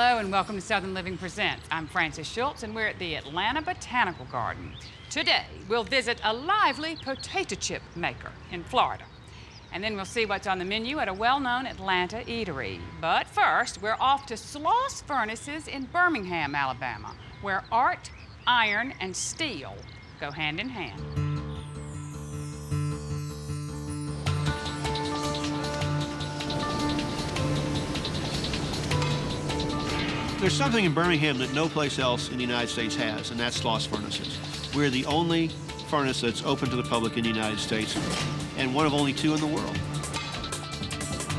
Hello and welcome to Southern Living Presents. I'm Frances Schultz and we're at the Atlanta Botanical Garden. Today, we'll visit a lively potato chip maker in Florida. And then we'll see what's on the menu at a well-known Atlanta eatery. But first, we're off to Sloss Furnaces in Birmingham, Alabama, where art, iron, and steel go hand in hand. There's something in Birmingham that no place else in the United States has, and that's Sloss Furnaces. We're the only furnace that's open to the public in the United States, and one of only two in the world.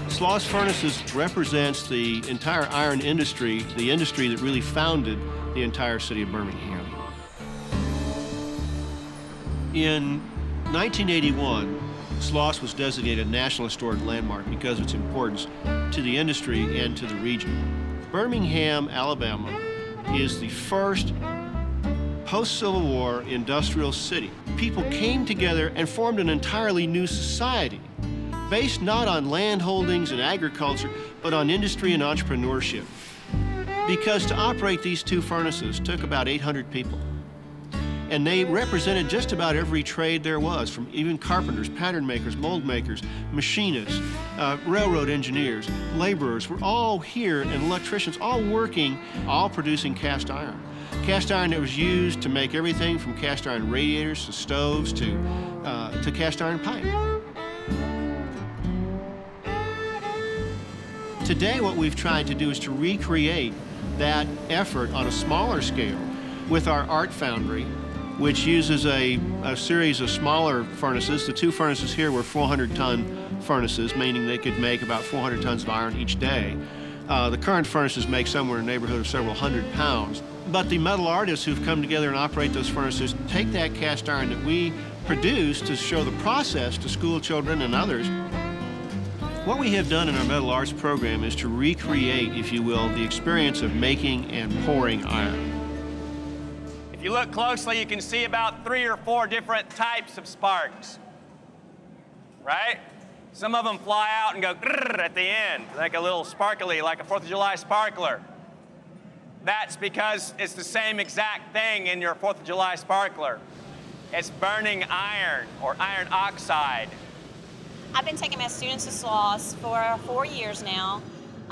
Sloss Furnaces represents the entire iron industry, the industry that really founded the entire city of Birmingham. In 1981, Sloss was designated a National Historic Landmark because of its importance to the industry and to the region. Birmingham, Alabama is the first post-Civil War industrial city. People came together and formed an entirely new society based not on land holdings and agriculture, but on industry and entrepreneurship. Because to operate these two furnaces took about 800 people. And they represented just about every trade there was, from even carpenters, pattern makers, mold makers, machinists, railroad engineers, laborers were all here, and electricians, all working, all producing cast iron. Cast iron that was used to make everything from cast iron radiators to stoves to cast iron pipe. Today, what we've tried to do is to recreate that effort on a smaller scale with our art foundry, which uses a series of smaller furnaces. The two furnaces here were 400-ton furnaces, meaning they could make about 400 tons of iron each day. The current furnaces make somewhere in the neighborhood of several hundred pounds. But the metal artists who've come together and operate those furnaces take that cast iron that we produce to show the process to school children and others. What we have done in our metal arts program is to recreate, if you will, the experience of making and pouring iron. If you look closely, you can see about 3 or 4 different types of sparks, right? Some of them fly out and go grrr at the end, like a little sparkly, like a 4th of July sparkler. That's because it's the same exact thing in your 4th of July sparkler. It's burning iron or iron oxide. I've been taking my students to Sloss for 4 years now.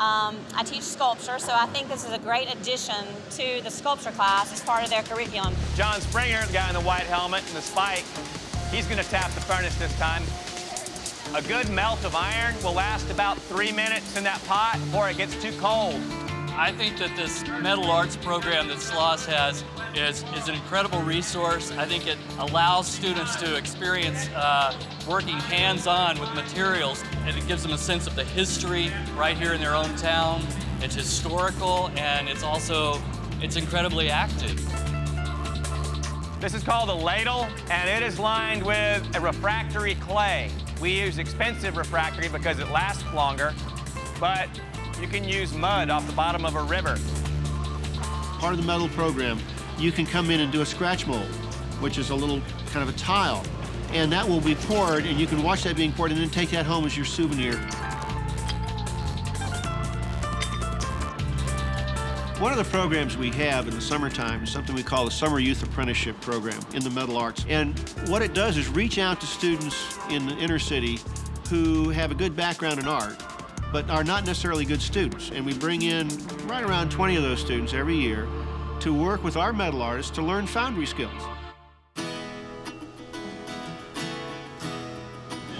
I teach sculpture, so I think this is a great addition to the sculpture class as part of their curriculum. John Springer, the guy in the white helmet and the spike, he's going to tap the furnace this time. A good melt of iron will last about 3 minutes in that pot before it gets too cold. I think that this metal arts program that Sloss has is an incredible resource. I think it allows students to experience working hands-on with materials, and it gives them a sense of the history right here in their own town. It's historical, and it's incredibly active. This is called a ladle, and it is lined with a refractory clay. We use expensive refractory because it lasts longer, but you can use mud off the bottom of a river. Part of the metal program, you can come in and do a scratch mold, which is a little kind of a tile. And that will be poured, and you can watch that being poured and then take that home as your souvenir. One of the programs we have in the summertime is something we call the Summer Youth Apprenticeship Program in the metal arts. And what it does is reach out to students in the inner city who have a good background in art, but are not necessarily good students. And we bring in right around 20 of those students every year to work with our metal artists to learn foundry skills.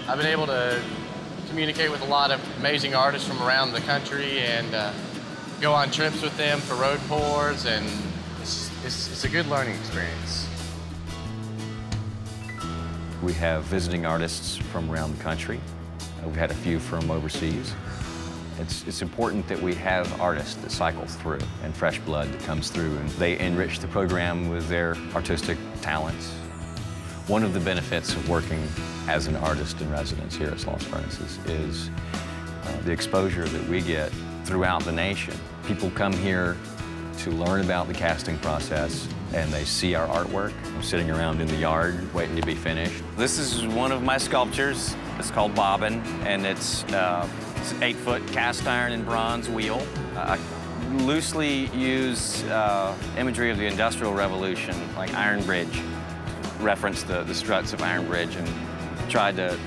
I've been able to communicate with a lot of amazing artists from around the country and go on trips with them for road pours, and it's a good learning experience. We have visiting artists from around the country. We've had a few from overseas. It's important that we have artists that cycle through and fresh blood that comes through, and they enrich the program with their artistic talents. One of the benefits of working as an artist in residence here at Sloss Furnaces is the exposure that we get throughout the nation. People come here to learn about the casting process, and they see our artwork. I'm sitting around in the yard waiting to be finished. This is one of my sculptures. It's called Bobbin, and it's an 8-foot cast iron and bronze wheel. I loosely use imagery of the Industrial Revolution, like Iron Bridge, reference the struts of Iron Bridge, and tried to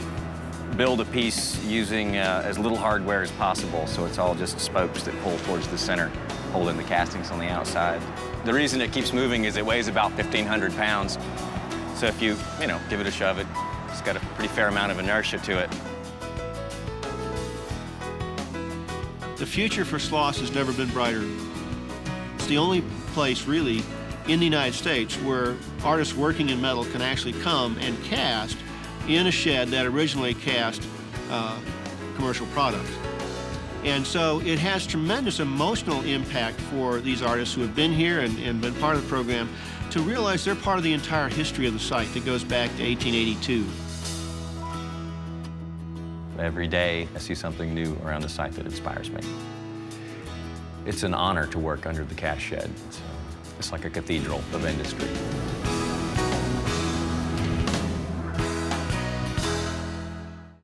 build a piece using as little hardware as possible, so it's all just spokes that pull towards the center, holding the castings on the outside. The reason it keeps moving is it weighs about 1,500 pounds, so if you give it a shove, it's got a pretty fair amount of inertia to it. The future for Sloss has never been brighter. It's the only place, really, in the United States where artists working in metal can actually come and cast in a shed that originally cast commercial products. And so it has tremendous emotional impact for these artists who have been here and been part of the program to realize they're part of the entire history of the site that goes back to 1882. Every day, I see something new around the site that inspires me. It's an honor to work under the cast shed. It's like a cathedral of industry.